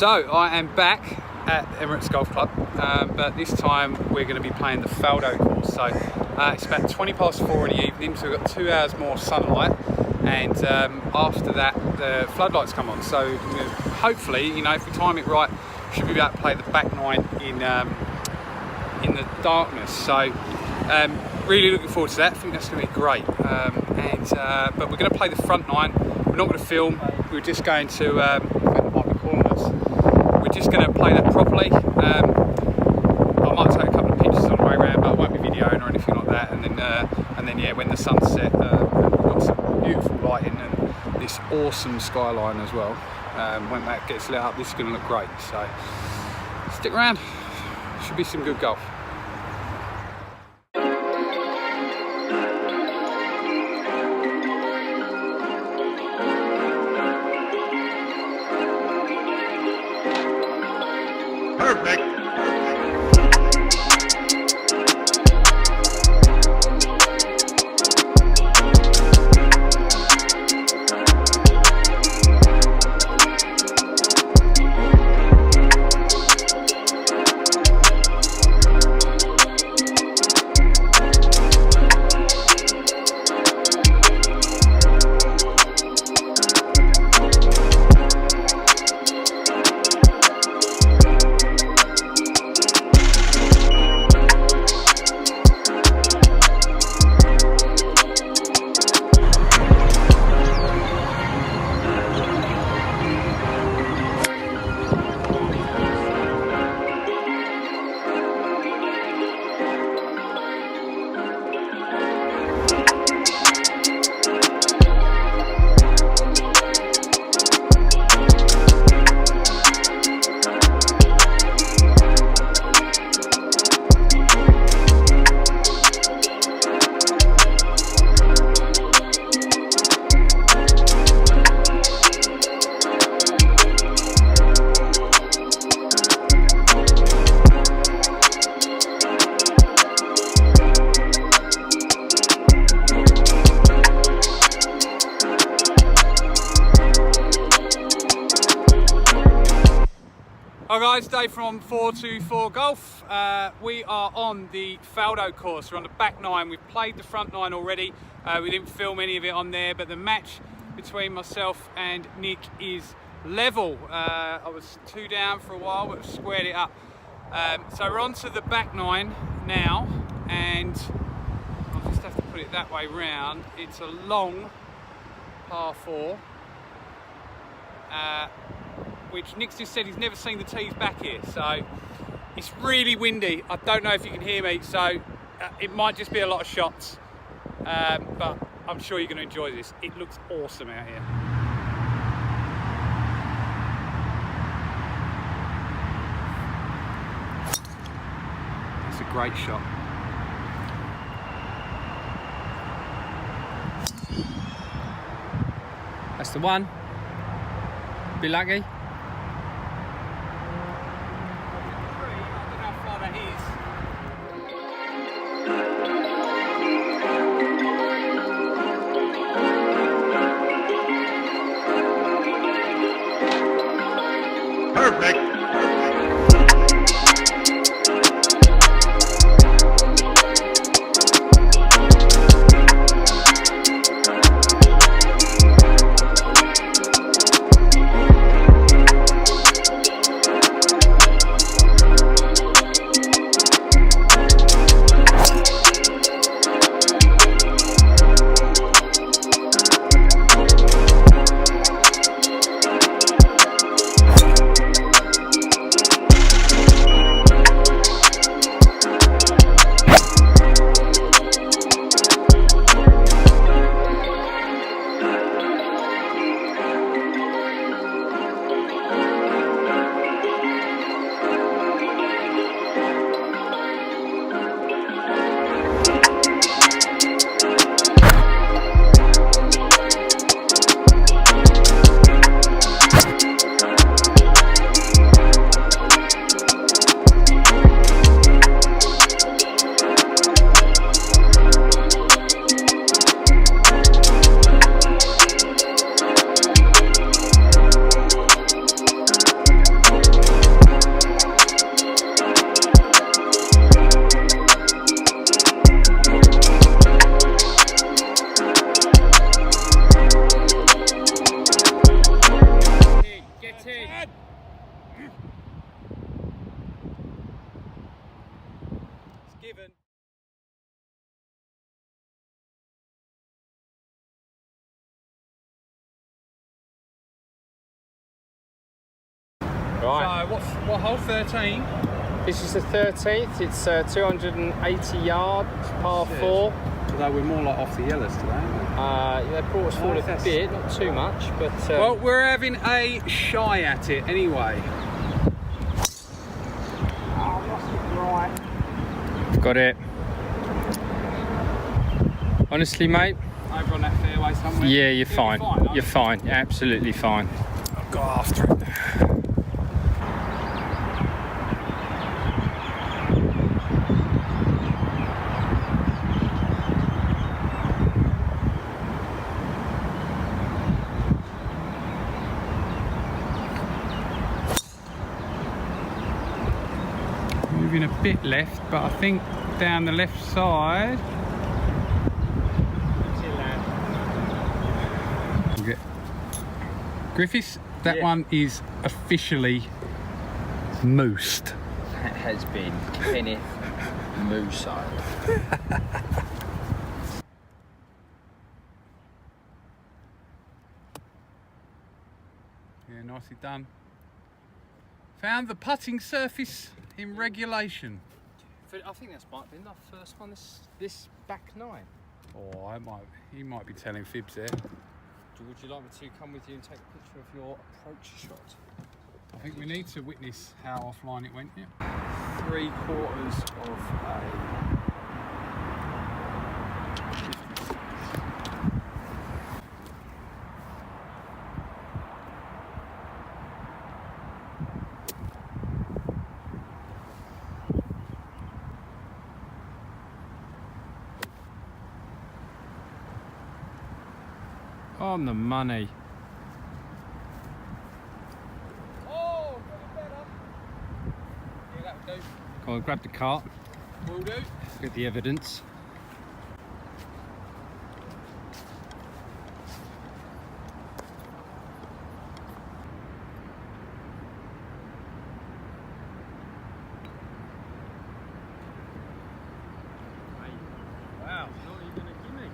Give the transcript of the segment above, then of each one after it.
So I am back at Emirates Golf Club, but this time we're going to be playing the Faldo Course. So it's about 20 past 4 in the evening, so we've got 2 hours more sunlight, and after that the floodlights come on. So hopefully, you know, if we time it right, we should be able to play the back nine in the darkness. So really looking forward to that. I think that's going to be great. But we're going to play the front nine. We're not going to film. We're just going to we're just going to play that properly. I might take a couple of pictures on the way around, but I won't be videoing or anything like that. And then yeah, when the sun's set, we've got some beautiful lighting and this awesome skyline as well. When that gets lit up, this is going to look great. So stick around. Should be some good golf. Perfect. Hi guys, Dave from 424 Golf. We are on the Faldo course. We're on the back nine. We've played the front nine already. We didn't film any of it on there, but the match between myself and Nick is level. I was 2 down for a while, but we've squared it up. So we're on to the back nine now, and I'll just have to put it that way round. It's a long par 4. Which Nick's just said he's never seen the tees back here, so it's really windy. I don't know if you can hear me, so it might just be a lot of shots, but I'm sure you're going to enjoy this. It looks awesome out here. It's a great shot. That's the one. Be lucky. Perfect. even. Right. So what hole? 13. This is the 13th. It's 280 yards, par 4. Although we're more like off the yellows today, aren't we? Yeah, brought us forward a bit, not too much, but. Well, we're having a shy at it anyway. Got it. Honestly, mate. Over on that fairway somewhere. Yeah, you're fine. You're fine. You're absolutely fine. I've got after it. Moving a bit left, but I think down the left side. Okay. Griffiths, that one is officially moosed. That has been Kenneth Mooside. Yeah, nicely done. Found the putting surface in regulation. I think that's might have been the first one this back nine. Oh, he might be telling fibs there. Would you like me to come with you and take a picture of your approach shot? I think we need to witness how offline it went. Yeah. 3/4 of a. On the money. Oh, got it better. Yeah, that'll do. Go on, grab the cart. Will do. Get the evidence. Wow, not even a gimme.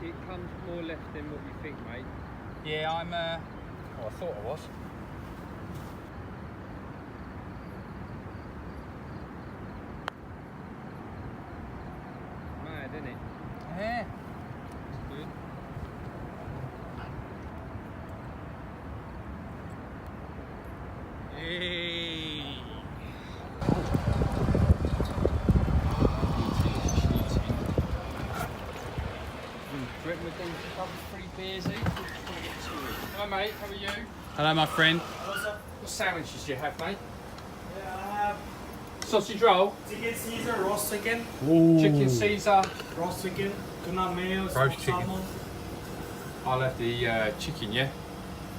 It comes more left than what you think, mate. Yeah, I'm. Oh, I thought I was. Mad, isn't it? Yeah. It's good. Hey. Do you reckon we're going to have 3 beers each? Hello mate, how are you? Hello, my friend. What sandwiches do you have, mate? Yeah, I have Sausage roll, chicken Caesar, roast chicken, Ooh. chicken Caesar. roast chicken, tuna mayo, Roast smoked chicken. salmon, I'll have the chicken, yeah?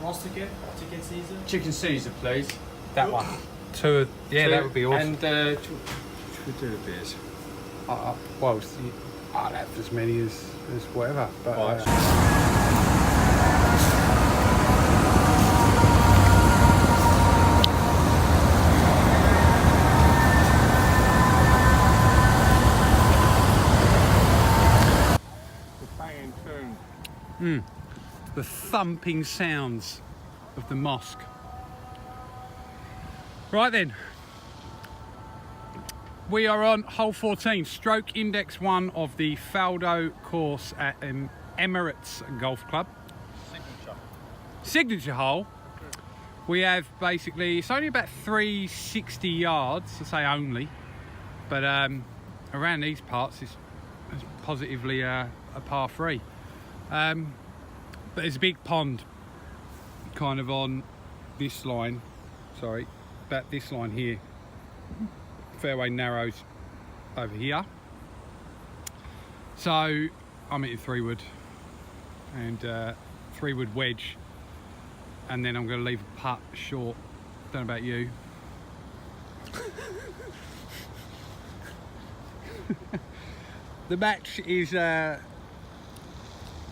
roast chicken, chicken Caesar. Chicken Caesar, please. That one. Two. Yeah, that would be awesome. And should we do the beers? Well, I'll have as many as whatever. But Right. the thumping sounds of the mosque. Right then, we are on hole 14, stroke index 1 of the Faldo course at Emirates Golf Club. Signature hole. We have basically, it's only about 360 yards, I say only, but around these parts it's positively a par 3. But there's a big pond kind of on this line, sorry, about this line here. Fairway narrows over here. So I'm hitting 3-wood and 3-wood wedge, and then I'm going to leave a putt short. Don't know about you. The match is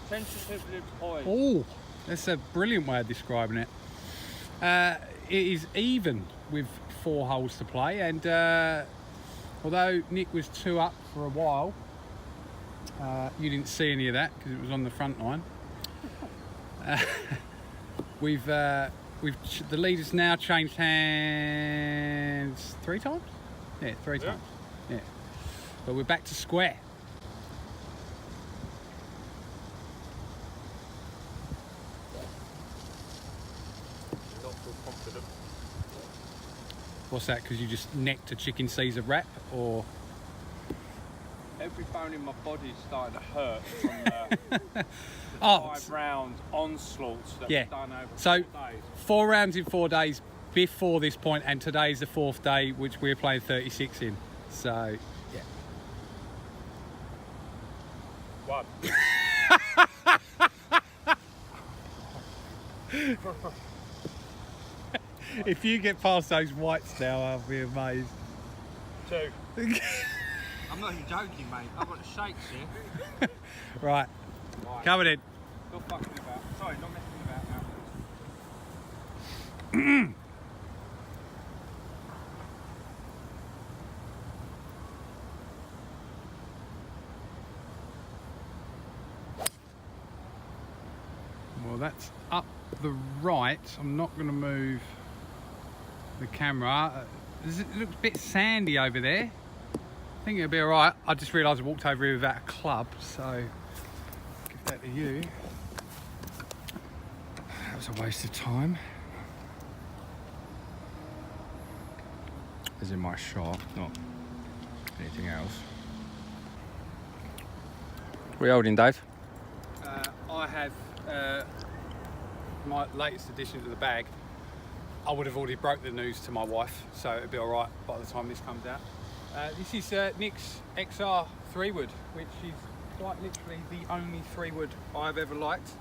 Tentatively poised. oh, that's a brilliant way of describing it. It is even with 4 holes to play, and although Nick was 2 up for a while, you didn't see any of that because it was on the front line. The leader's now changed hands 3 times? Yeah, 3 times. Yeah. But we're back to square. Not feel confident. What's that? Because you just necked a chicken Caesar wrap, or? Every bone in my body is starting to hurt from the Oh, 5 round onslaughts that yeah. we've done over So 4 days. 4 rounds in 4 days before this point, and today's the 4th day, which we're playing 36 in. So, yeah. 1. If you get past those whites now, I'll be amazed. 2. I'm not even joking, mate. I've got the shakes here. Right, Right. coming in. Not fucking about. Sorry, not messing about now. Well, that's up the right. I'm not going to move the camera. It looks a bit sandy over there. I think it'll be all right. I just realised I walked over here without a club, so give that to you. That was a waste of time. As in my shot, not anything else. What are you holding, Dave? I have my latest addition to the bag. I would have already broke the news to my wife, so it'll be all right by the time this comes out. This is Nick's XR 3-wood, which is quite literally the only 3-wood I've ever liked.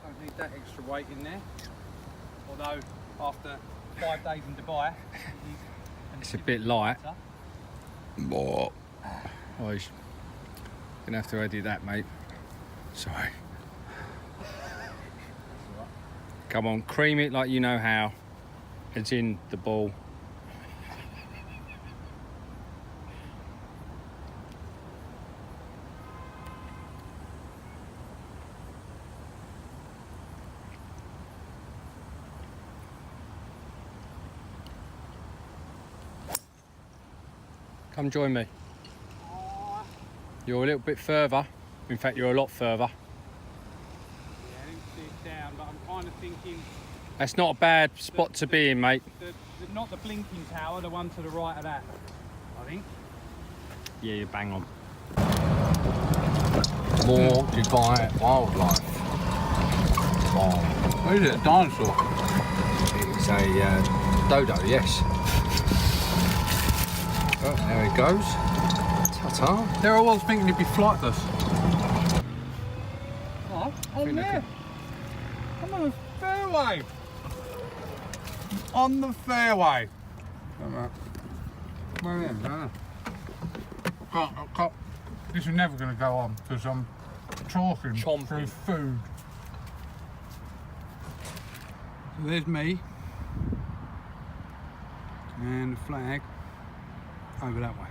Don't need that extra weight in there. Although after 5 days in Dubai, It's a bit light. More. Oh, you're gonna have to edit that, mate. Sorry. Come on, cream it like you know how. It's in the ball. Come join me. You're a little bit further. In fact, you're a lot further. Yeah, I didn't see it down, but I'm kind of thinking That's not a bad spot to be in, mate. not the blinking tower, the one to the right of that, I think. Yeah, you're bang on. More Dubai wildlife. Oh, What is it, a dinosaur? it's a dodo, yes. Oh, there it goes. Ta-ta. There I was thinking it'd be flightless. Oh, there. I'm on the fairway. On the fairway. Where is it? Can't. This is never going to go on because I'm talking Chomping. through food. So there's me. And the flag over that way.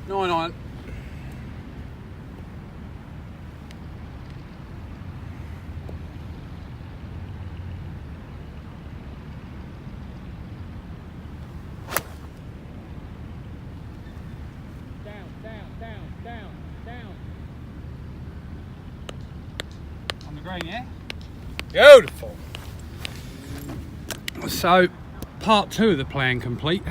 Nine. Down. On the green, yeah? Beautiful. So, part 2 of the plan complete.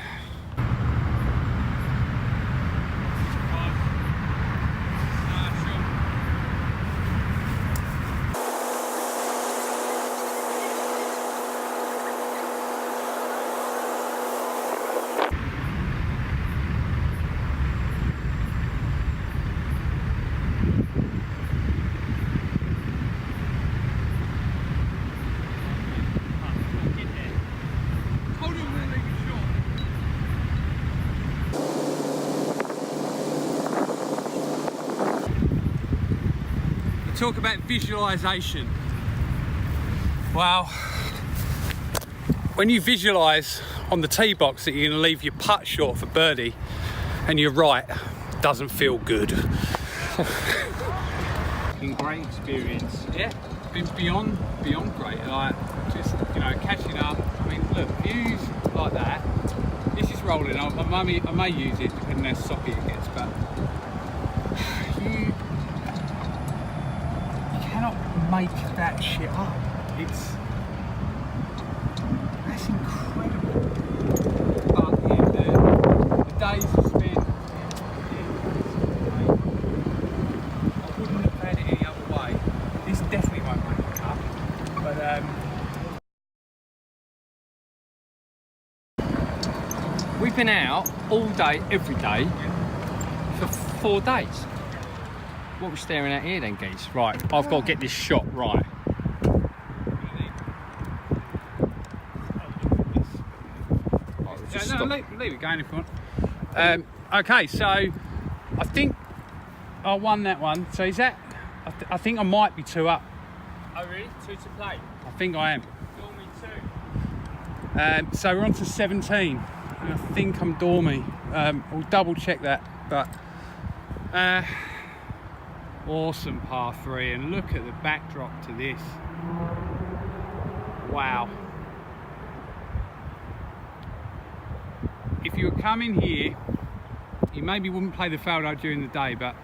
Talk about visualization. Well, when you visualise on the tee box that you're going to leave your putt short for birdie, and you're right, doesn't feel good. Been great experience. Yeah, been beyond great. Like, just, you know, catching up. I mean, look, views like that. This is rolling. I may use it depending on how soppy it gets, but you cannot make that shit up. That's incredible. But yeah, the days are spent. I wouldn't have had it any other way. This definitely won't make it up. But We've been out all day, every day, for 4 days. What are we staring at here then, geese? Right, I've got to get this shot right. no, leave it going if you want. Okay, so I think I won that one. So is that? I think I might be 2 up. Oh really? 2 to play? I think I am. Dormy 2. So we're on to 17. And I think I'm dormy. We'll double check that. But awesome par 3, and look at the backdrop to this. Wow. If you were coming here, you maybe wouldn't play the Faldo during the day, but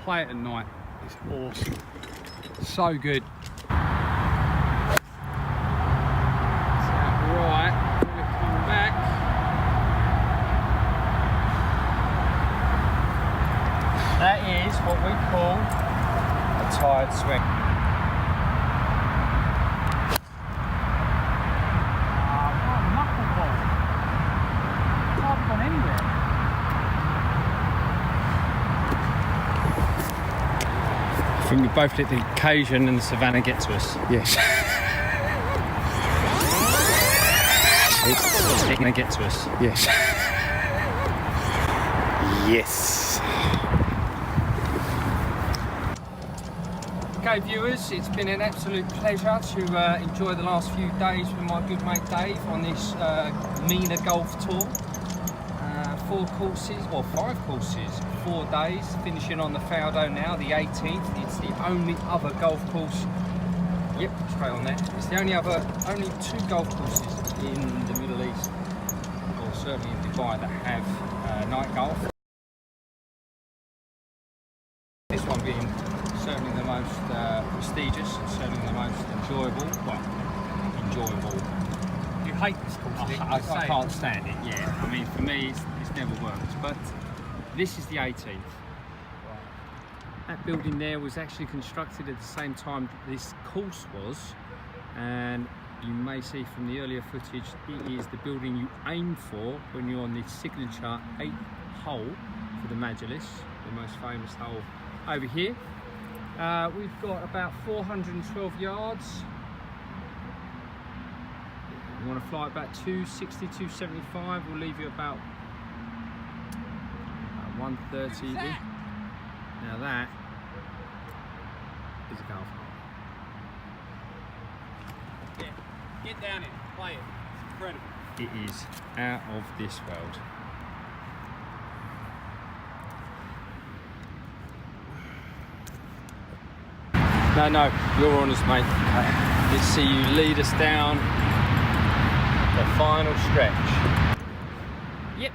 play it at night. It's awesome. So good. Right, we're going to come back. That is what we call a tired swing. I think we both let the occasion and the savannah get to us. Yes. It's going to get to us. Yes. Yes. Okay viewers, it's been an absolute pleasure to enjoy the last few days with my good mate Dave on this MENA golf tour. 4 courses, or 5 courses, 4 days, finishing on the Faldo now, the 18th. It's the only other golf course, yep, straight on there. It's the only 2 golf courses in the Middle East, or certainly in Dubai, that have night golf. This one being certainly the most prestigious and certainly the most enjoyable. Well, enjoyable. You hate this course, I can't stand it, yeah. I mean, for me, it's never worked. But this is the 18th. That building there was actually constructed at the same time that this course was. And you may see from the earlier footage, it is the building you aim for when you're on the signature 8th hole for the Majlis, the most famous hole over here. We've got about 412 yards. You want to fly about 260, 275, we'll leave you about 130. Now that is a golf hole. Yeah, get down it, play it. It's incredible. It is out of this world. No, you're on us, mate. Let's see you lead us down the final stretch. Yep.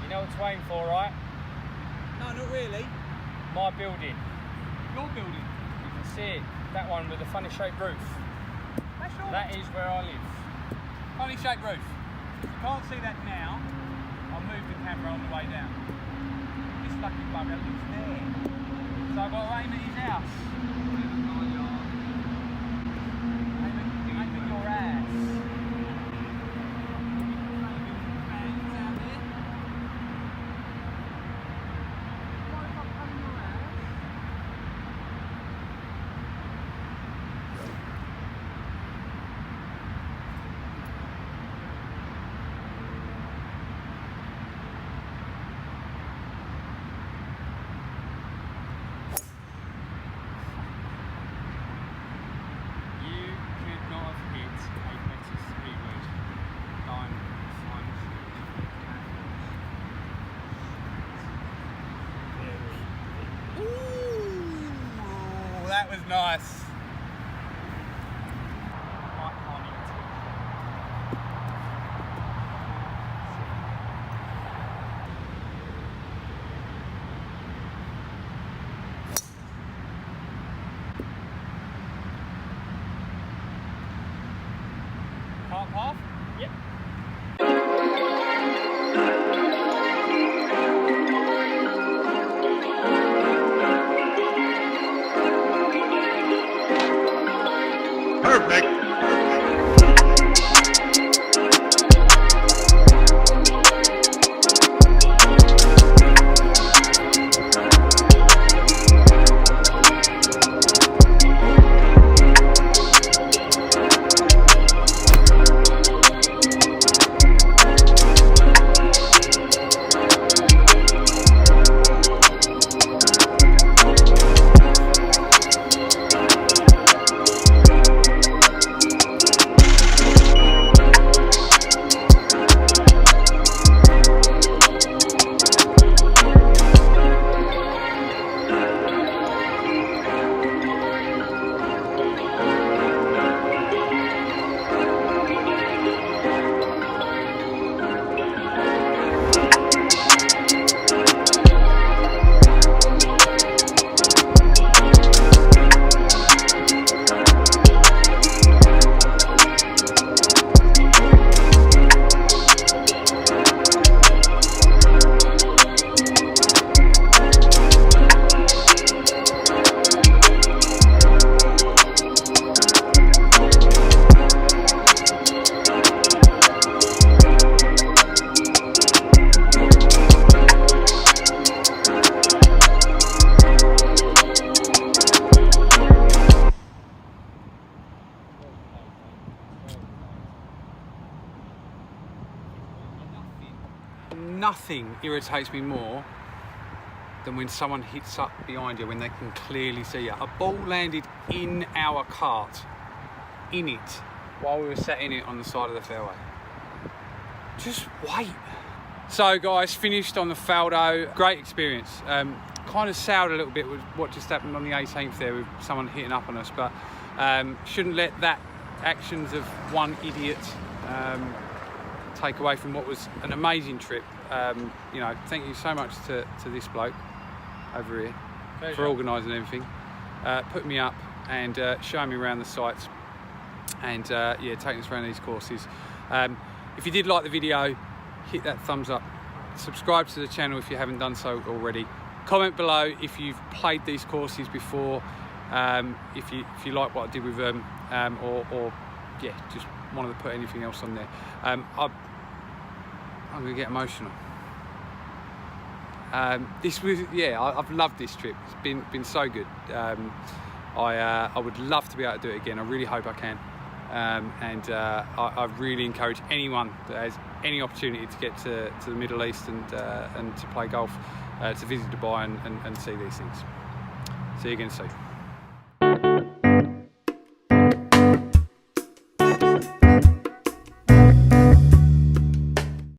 You know what to aim for, right? No, not really. My building. Your building. You can see it. That one with the funny shaped roof. That's your That is where I live. funny shaped roof. If you can't see that now, I'll move the camera on the way down. This lucky bugger lives there. So I've got to aim at his house. Aim at your ass. Nice. Half half? Yep. Perfect. Nothing irritates me more than when someone hits up behind you when they can clearly see you. A ball landed in our cart, in it, while we were sat in it on the side of the fairway. Just wait. So guys, finished on the Faldo. Great experience. Kind of soured a little bit with what just happened on the 18th there with someone hitting up on us, but shouldn't let that actions of one idiot take away from what was an amazing trip. You know, thank you so much to this bloke over here. Pleasure. For organising everything, putting me up and showing me around the sites, and yeah, taking us around these courses. If you did like the video, hit that thumbs up, subscribe to the channel if you haven't done so already, comment below if you've played these courses before, if you like what I did with them, or yeah, just wanted to put anything else on there. I'm gonna get emotional. This was, yeah, I've loved this trip. It's been so good. I would love to be able to do it again. I really hope I can. I really encourage anyone that has any opportunity to get to the Middle East and to play golf, to visit Dubai and see these things. See you again soon.